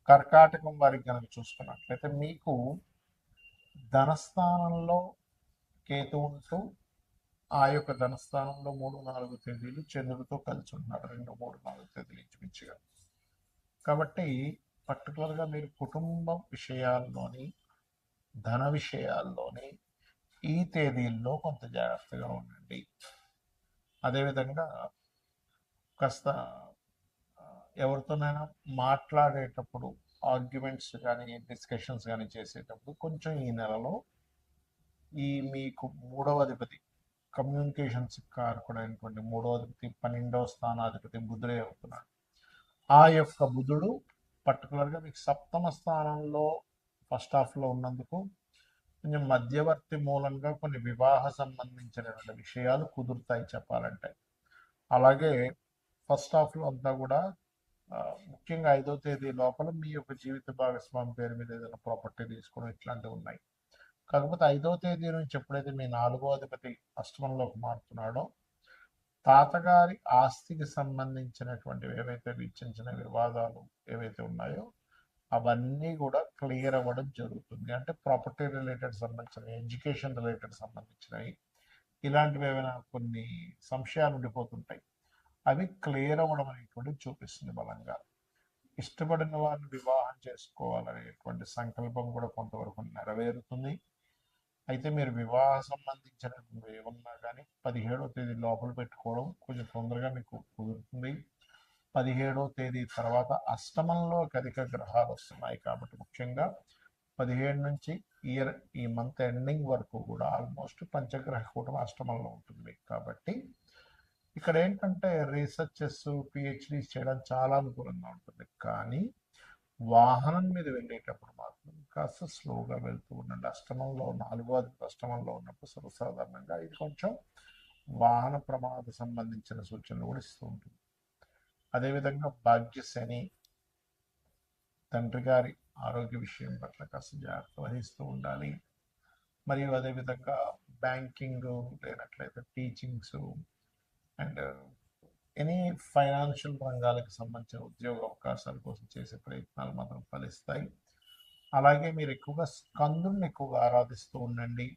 కర్కాటకం వారికి కనుక చూసుకున్నట్లయితే మీకు ధనస్థానంలో కేతు ఉంటూ ఆ యొక్క ధనస్థానంలో 3-4 తేదీలు చంద్రుడితో కలిసి ఉన్నారు. 2-3-4 తేదీలు ఇంచుమించుగా. కాబట్టి పర్టికులర్గా మీరు కుటుంబ విషయాల్లోని ధన విషయాల్లోని ఈ తేదీల్లో కొంత జాగ్రత్తగా ఉండండి. అదేవిధంగా కాస్త ఎవరితోనైనా మాట్లాడేటప్పుడు ఆర్గ్యుమెంట్స్ కానీ డిస్కషన్స్ కానీ చేసేటప్పుడు కొంచెం ఈ నెలలో ఈ మీకు 3వ అధిపతి కమ్యూనికేషన్స్ కారకుడైనటువంటి 3వ అధిపతి 12వ స్థానాధిపతి బుధుడే అవుతున్నాడు. ఆ యొక్క బుధుడు పర్టికులర్గా మీకు సప్తమ స్థానంలో ఫస్ట్ హాఫ్లో ఉన్నందుకు కొంచెం మధ్యవర్తి మూలంగా కొన్ని వివాహ సంబంధించినటువంటి విషయాలు కుదురుతాయి చెప్పాలంటే. అలాగే ఫస్ట్ హాఫ్లో అంతా కూడా ముఖ్యంగా 5వ తేదీ లోపల మీ యొక్క జీవిత భాగస్వామి పేరు మీద ఏదైనా ప్రాపర్టీ తీసుకోవడం ఇట్లాంటివి ఉన్నాయి. కాకపోతే 5వ తేదీ నుంచి ఎప్పుడైతే మీ 4వ అధిపతి అష్టమంలోకి మారుతున్నాడో తాతగారి ఆస్తికి సంబంధించినటువంటివి ఏవైతే చిన్న చిన్న వివాదాలు ఏవైతే ఉన్నాయో అవన్నీ కూడా క్లియర్ అవ్వడం జరుగుతుంది. అంటే ప్రాపర్టీ రిలేటెడ్ సంబంధించినవి, ఎడ్యుకేషన్ రిలేటెడ్ సంబంధించినవి, ఇలాంటివి ఏమైనా కొన్ని సంశయాలు ఉండిపోతుంటాయి. అవి క్లియర్ అవ్వడం అనేటువంటిది చూపిస్తుంది బలంగా. ఇష్టపడిన వారిని వివాహం చేసుకోవాలనేటువంటి సంకల్పం కూడా కొంతవరకు నెరవేరుతుంది. అయితే మీరు వివాహ సంబంధించినటువంటి ఏమన్నా కానీ 17వ తేదీ లోపల పెట్టుకోవడం కొంచెం తొందరగా మీకు కుదురుతుంది. 17వ తేదీ తర్వాత అష్టమంలోకి అధిక గ్రహాలు వస్తున్నాయి కాబట్టి ముఖ్యంగా 17 నుంచి ఈ మంత్ ఎండింగ్ వరకు కూడా ఆల్మోస్ట్ పంచగ్రహ కూటమి అష్టమంలో ఉంటుంది. కాబట్టి ఇక్కడ ఏంటంటే రీసెర్చెస్ పిహెచ్డీస్ చేయడం చాలా అనుకూలంగా ఉంటుంది. కానీ వాహనం మీద వెళ్ళేటప్పుడు మాత్రం కాస్త స్లోగా వెళ్తూ ఉండండి. అష్టమంలో 4వ అష్టమంలో ఉన్నప్పుడు సర్వసాధారణంగా ఇది కొంచెం వాహన ప్రమాద సంబంధించిన సూచనలు కూడా ఇస్తూ ఉంటుంది. అదేవిధంగా భాగ్యశని తండ్రి గారి ఆరోగ్య విషయం పట్ల కాస్త జాగ్రత్త వహిస్తూ ఉండాలి. మరియు అదేవిధంగా బ్యాంకింగ్ లేనట్లయితే టీచింగ్స్ అండ్ ఎనీ ఫైనాన్షియల్ రంగాలకు సంబంధించిన ఉద్యోగ అవకాశాల కోసం చేసే ప్రయత్నాలు మాత్రం ఫలిస్తాయి. అలాగే మీరు ఎక్కువగా స్కందుని ఎక్కువగా ఆరాధిస్తూ ఉండండి.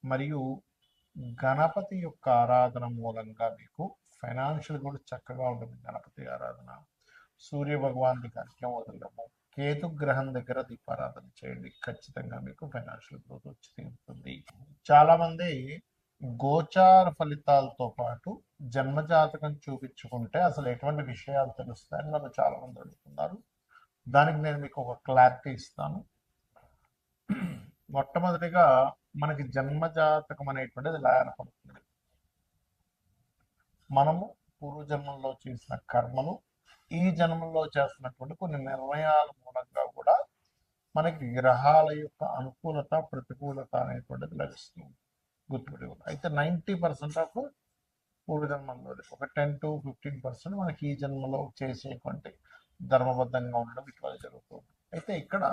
మరియు గణపతి యొక్క ఆరాధన మూలంగా మీకు ఫైనాన్షియల్ కూడా చక్కగా ఉంటుంది. గణపతి ఆరాధన, సూర్య భగవానుడికి అర్ఘ్యం వదలడము, కేతు గ్రహం దగ్గర దీపారాధన చేయండి. ఖచ్చితంగా మీకు ఫైనాన్షియల్ గ్రోత్ వచ్చి తీరుతుంది. చాలామంది గోచార ఫలితాలతో పాటు జన్మజాతకం చూపించుకుంటే అసలు ఎటువంటి విషయాలు తెలుస్తాయని నన్ను చాలా మంది అడుగుతున్నారు. దానికి నేను మీకు ఒక క్లారిటీ ఇస్తాను. మొట్టమొదటిగా మనకి జన్మజాతకం అనేటువంటిది ఎలా ఏర్పడుతుంది? మనము పూర్వజన్మల్లో చేసిన కర్మలు ఈ జన్మల్లో చేస్తున్నటువంటి కొన్ని నిర్ణయాల మూలంగా కూడా మనకి గ్రహాల యొక్క అనుకూలత ప్రతికూలత అనేటువంటిది లభిస్తుంది. గుర్తుపెట్టుకోండి. అయితే 90% ఆఫ్ పూర్వజన్మల్లో ఒక 10-15% మనకి ఈ జన్మలో చేసేటువంటి ధర్మబద్ధంగా ఉండడం ఇట్లా జరుగుతుంది. అయితే ఇక్కడ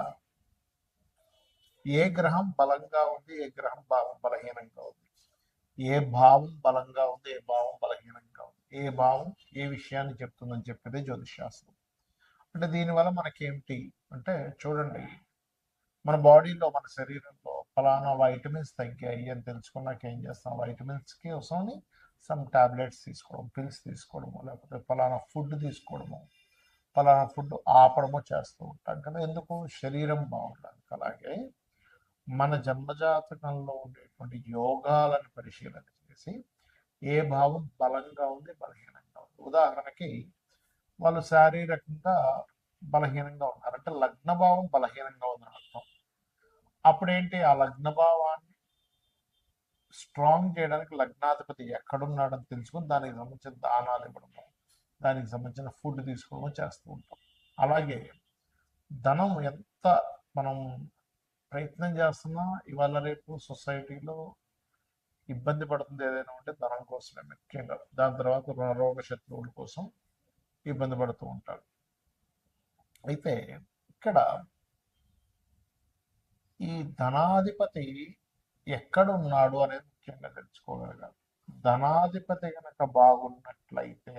ఏ గ్రహం బలంగా ఉంది, ఏ గ్రహం బలహీనంగా ఉంది, ఏ భావం బలంగా ఉంది, ఏ భావం బలహీనంగా ఉంది, ఏ భావం ఏ విషయాన్ని చెప్తుందని చెప్పేది జ్యోతిషాస్త్రం. అంటే దీనివల్ల మనకేమిటి అంటే చూడండి, మన బాడీలో మన శరీరంలో ఫలానా వైటమిన్స్ తగ్గాయి అని తెలుసుకున్నాక ఏం చేస్తాం? వైటమిన్స్కి వస్తామని సమ్ టాబ్లెట్స్ తీసుకోవడం, పిల్స్ తీసుకోవడము, లేకపోతే ఫలానా ఫుడ్ తీసుకోవడము, ఫలానా ఫుడ్ ఆపడము చేస్తూ ఉంటాం కదా. ఎందుకు? శరీరం బాగుండడానికి. అలాగే మన జన్మజాతకంలో ఉండేటువంటి యోగాలను పరిశీలన చేసి ఏ భావం బలంగా ఉంది, బలహీనంగా ఉంది. ఉదాహరణకి వాళ్ళు శారీరకంగా బలహీనంగా ఉన్నారు అంటే లగ్నభావం బలహీనంగా ఉందని అర్థం. అప్పుడేంటి? ఆ లగ్నభావాన్ని స్ట్రాంగ్ చేయడానికి లగ్నాధిపతి ఎక్కడున్నాడని తెలుసుకొని దానికి సంబంధించిన దానాలు ఇవ్వడము, దానికి సంబంధించిన ఫుడ్ తీసుకోవడము చేస్తూ ఉంటాం. అలాగే ధనం ఎంత మనం ప్రయత్నం చేస్తున్నా ఇవాళ రేపు సొసైటీలో ఇబ్బంది పడుతుంది ఏదైనా ఉంటే ధనం కోసమే ముఖ్యంగా. దాని తర్వాత రోగ శత్రువుల కోసం ఇబ్బంది పడుతూ ఉంటారు. అయితే ఇక్కడ ఈ ధనాధిపతి ఎక్కడున్నాడు అనేది ముఖ్యంగా తెలుసుకోగలగాలి. ధనాధిపతి కనుక బాగున్నట్లయితే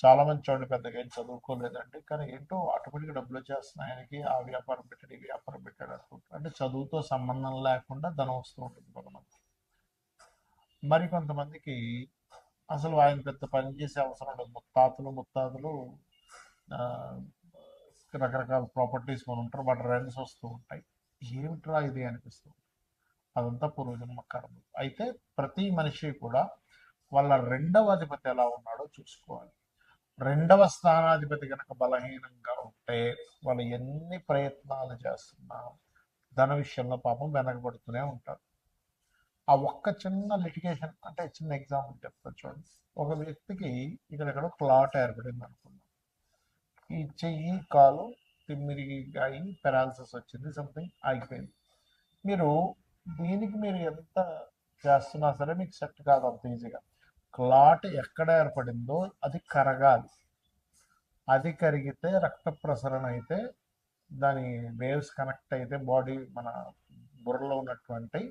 చాలా మంది చూడండి పెద్దగా ఏం చదువుకోలేదండి, కానీ ఏంటో ఆటోమేటిక్గా డబ్బులు వచ్చేస్తున్నాయి ఆయనకి, ఆ వ్యాపారం పెట్టాడు ఈ వ్యాపారం పెట్టాడు అనుకుంటారు. అంటే చదువుతో సంబంధం లేకుండా ధనం వస్తూ ఉంటుంది కొంతమంది. మరి కొంతమందికి అసలు ఆయన పెద్ద పని చేసే అవసరం ఉండదు. ముత్తాతలు ఆ, రకరకాల ప్రాపర్టీస్ కొని ఉంటారు, వాటి రెంట్స్ వస్తూ ఉంటాయి. ఏమిట్రా ఇది అనిపిస్తుంది. అదంతా పూర్వజన్మ కర్మ. అయితే ప్రతి మనిషి కూడా వాళ్ళ రెండవ అధిపతి ఎలా ఉన్నాడో చూసుకోవాలి. రెండవ స్థానాధిపతి కనుక బలహీనంగా ఉంటే వాళ్ళు ఎన్ని ప్రయత్నాలు చేస్తున్నా ధన విషయంలో పాపం వెనకబడుతూనే ఉంటారు. ఆ ఒక్క చిన్న లిటిగేషన్, అంటే చిన్న ఎగ్జాంపుల్ చెప్తా చూడండి. ఒక వ్యక్తికి ఇక్కడ క్లాట్ ఏర్పడింది అనుకున్నాం. ఈ చెయ్యి కాలు తిమ్మిరి అయి పెరాలసిస్ వచ్చింది, సంథింగ్ ఆగిపోయింది. మీరు దీనికి మీరు ఎంత చేస్తున్నా సరే మీకు సెట్ కాదు అంత ఈజీగా. క్లాట్ ఎక్కడ ఏర్పడిందో అది కరగాలి. అది కరిగితే రక్త ప్రసరణ అయితే దాని వేవ్స్ కనెక్ట్ అయితే బాడీ మన బుర్రలో ఉన్నటువంటి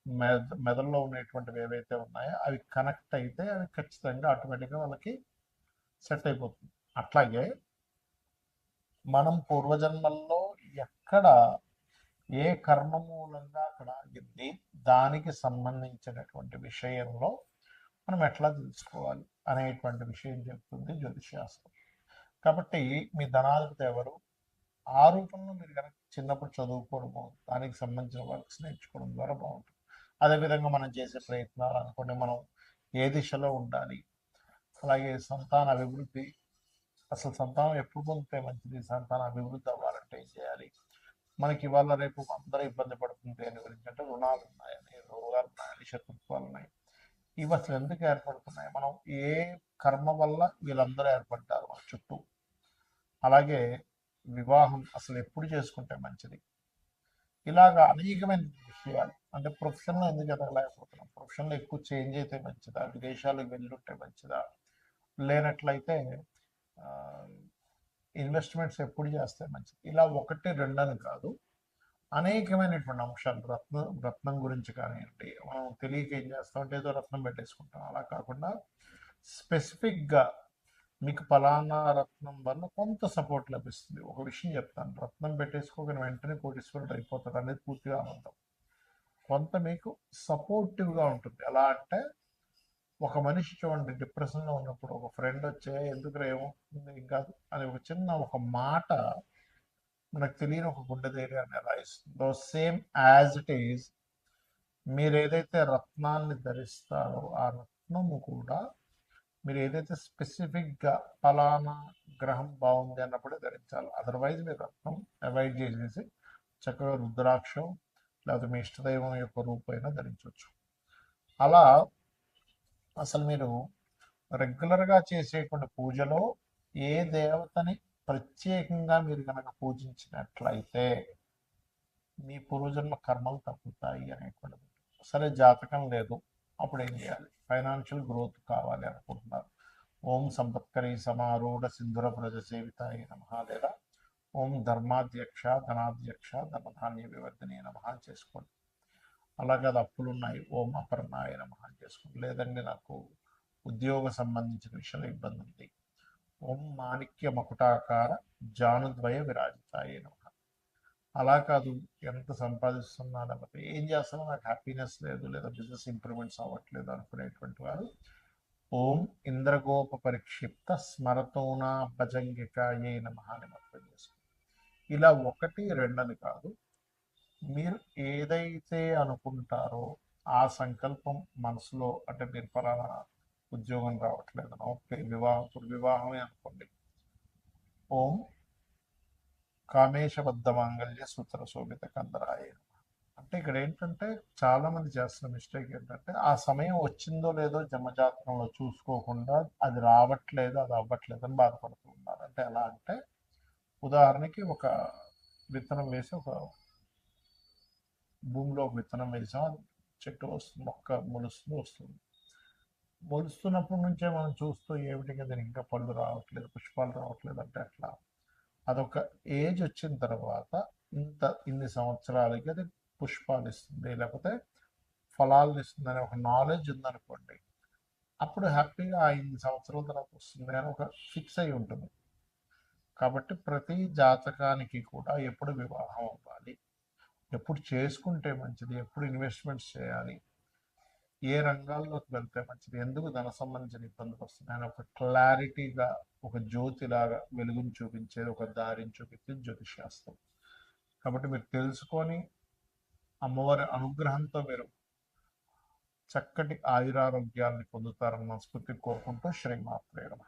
మెదడులో ఉన్నటువంటివి ఏవైతే ఉన్నాయో అవి కనెక్ట్ అయితే అవి ఖచ్చితంగా ఆటోమేటిక్గా వాళ్ళకి సెట్ అయిపోతుంది. అట్లాగే మనం పూర్వజన్మల్లో ఎక్కడ ఏ కర్మ మూలంగా అక్కడ ఆగింది, దానికి సంబంధించినటువంటి విషయంలో మనం ఎట్లా తెలుసుకోవాలి అనేటువంటి విషయం చెప్తుంది జ్యోతిషాస్త్రం. కాబట్టి మీ ధనాధిపతి ఎవరు, ఆ రూపంలో మీరు కనుక చిన్నప్పుడు చదువుకోవడము, దానికి సంబంధించిన వర్క్స్ నేర్చుకోవడం ద్వారా బాగుంటుంది. అదేవిధంగా మనం చేసే ప్రయత్నాలు అనుకోండి, మనం ఏ దిశలో ఉండాలి, అలాగే సంతాన అభివృద్ధి, అసలు సంతానం ఎప్పుడు పొందితే మంచిది, సంతాన అభివృద్ధి అవ్వాలంటే ఏం చేయాలి, మనకి ఇవాళ రేపు అందరూ ఇబ్బంది పడుతుంది దేని గురించి అంటే రుణాలు ఉన్నాయని, రోగాలు ఉన్నాయని, శత్రుత్వాలు ఉన్నాయి. ఇవి అసలు ఎందుకు ఏర్పడుతున్నాయి, మనం ఏ కర్మ వల్ల వీళ్ళందరూ ఏర్పడ్డారు మన చుట్టూ. అలాగే వివాహం అసలు ఎప్పుడు చేసుకుంటే మంచిది, ఇలాగా అనేకమైన విషయాలు. అంటే ప్రొఫెషన్లో ఎందుకు ఎదగలేకపోతున్నాం, ప్రొఫెషన్లో ఎక్కువ చేంజ్ అయితే మంచిదా, విదేశాలకు వెళ్ళుంటే మంచిదా, లేనట్లయితే ఇన్వెస్ట్మెంట్స్ ఎప్పుడు చేస్తే మంచిది, ఇలా ఒకటి రెండని కాదు, అనేకమైనటువంటి అంశాలు. రత్నం గురించి కానివ్వండి, మనం తెలియక ఏం చేస్తామంటే ఏదో రత్నం పెట్టేసుకుంటాం. అలా కాకుండా స్పెసిఫిక్గా మీకు ఫలానా రత్నం వల్ల కొంత సపోర్ట్ లభిస్తుంది. ఒక విషయం చెప్తాను, రత్నం పెట్టేసుకోగానే వెంటనే కోటీశ్వరుడు అయిపోతారు అనేది పూర్తిగా అబద్ధం. కొంత మీకు సపోర్టివ్గా ఉంటుంది. ఎలా అంటే ఒక మనిషి చూడండి డిప్రెషన్లో ఉన్నప్పుడు ఒక ఫ్రెండ్ వచ్చే ఎందుకు ఏమవుతుంది ఇంకా అని ఒక చిన్న ఒక మాట మనకు తెలియని ఒక గుండె ధైర్యాన్ని ఎలా ఇస్తుందో, సేమ్ యాజ్ ఇట్ ఈజ్ మీరు ఏదైతే రత్నాన్ని ధరిస్తారో ఆ రత్నము కూడా మీరు ఏదైతే స్పెసిఫిక్గా ఫలానా గ్రహం బాగుంది అన్నప్పుడే ధరించాలి. అదర్వైజ్ మీరు రత్నం అవాయిడ్ చేసేసి చక్కగా రుద్రాక్షం లేకపోతే మీ ఇష్టదైవం యొక్క రూపైనా ధరించవచ్చు. అలా అసలు మీరు రెగ్యులర్గా చేసేటువంటి పూజలో ఏ దేవతని ప్రత్యేకంగా మీరు కనుక పూజించినట్లయితే మీ పూర్వజన్మ కర్మలు తగ్గుతాయి అనేటువంటిది. సరే జాతకం లేదు, అప్పుడు ఏం చేయాలి, ఫైనాన్షియల్ గ్రోత్ కావాలి అనుకుంటున్నారు, ఓం సంపత్కరి సమారూఢ సింధుర ప్రజ సేవితాయ నమః, లేదా ఓం ధర్మాధ్యక్ష ధనాధ్యక్ష ధనధాన్య వివర్ధనే నమః అని చేసుకోండి. అలాగే అది అప్పులు ఉన్నాయి, ఓం అపర్ణాయ నమః అని చేసుకోండి. లేదండి నాకు ఉద్యోగ సంబంధించిన విషయంలో ఇబ్బంది ఉంది, ఓం మాణిక్య మకుటాకార జానుద్వయ విరాజితాయ నమః. అలా కాదు, ఎంత సంపాదిస్తున్నా లేకపోతే ఏం చేస్తున్నా నాకు హ్యాపీనెస్ లేదు, లేదా బిజినెస్ ఇంప్రూవ్మెంట్స్ అవ్వట్లేదు అనుకునేటువంటి వారు ఓం ఇంద్రగోప పరిక్షిప్త స్మరతోనా భజంగికాయే నమః అని మంత్రం చేసుకోండి. ఇలా ఒకటి రెండని కాదు, మీరు ఏదైతే అనుకుంటారో ఆ సంకల్పం మనసులో, అంటే మీరు ఫలానా ఉద్యోగం రావట్లేదు, ఓకే వివాహమే అనుకోండి, ఓం కామేశబద్ధ మాంగళ్య సూత్ర శోభిత కందరాయ. అంటే ఇక్కడ ఏంటంటే చాలా మంది చేస్తున్న మిస్టేక్ ఏంటంటే ఆ సమయం వచ్చిందో లేదో జన్మజాతకంలో చూసుకోకుండా అది రావట్లేదు అది అవ్వట్లేదు అని బాధపడుతూ ఉన్నారు. అంటే ఎలా అంటే ఉదాహరణకి ఒక విత్తనం వేసి ఒక భూమిలో ఒక విత్తనం వేసాం, చెట్టు వస్తుంది, మొక్క మొలుస్తుంది వస్తుంది. మొలుస్తున్నప్పటి నుంచే మనం చూస్తూ ఏమిటి కదా ఇంకా పళ్ళు రావట్లేదు పుష్పాలు రావట్లేదు అంటే అట్లా. అదొక ఏజ్ వచ్చిన తర్వాత ఇన్ని సంవత్సరాలకి అది పుష్పాలు ఇస్తుంది లేకపోతే ఫలాలను ఇస్తుంది అనే ఒక నాలెడ్జ్ ఉందనుకోండి, అప్పుడు హ్యాపీగా ఆ 8 సంవత్సరాల తర్వాత వస్తుంది అని ఒక ఫిక్స్ అయి ఉంటుంది. కాబట్టి ప్రతి జాతకానికి కూడా ఎప్పుడు వివాహం అవ్వాలి, ఎప్పుడు చేసుకుంటే మంచిది, ఎప్పుడు ఇన్వెస్ట్మెంట్స్ చేయాలి, ఏ రంగాల్లోకి వెళ్తే మంచిది, ఎందుకు ధన సంబంధించిన ఇబ్బందులు వస్తున్నాయి అని ఒక క్లారిటీగా ఒక జ్యోతిలాగా వెలుగుని చూపించేది, ఒక దారిని చూపించేది జ్యోతిషాస్త్రం. కాబట్టి మీరు తెలుసుకొని అమ్మవారి అనుగ్రహంతో మీరు చక్కటి ఆయురారోగ్యాన్ని పొందుతారన్న మనస్ఫూర్తి కోరుకుంటూ శ్రీమాత్రే నమః.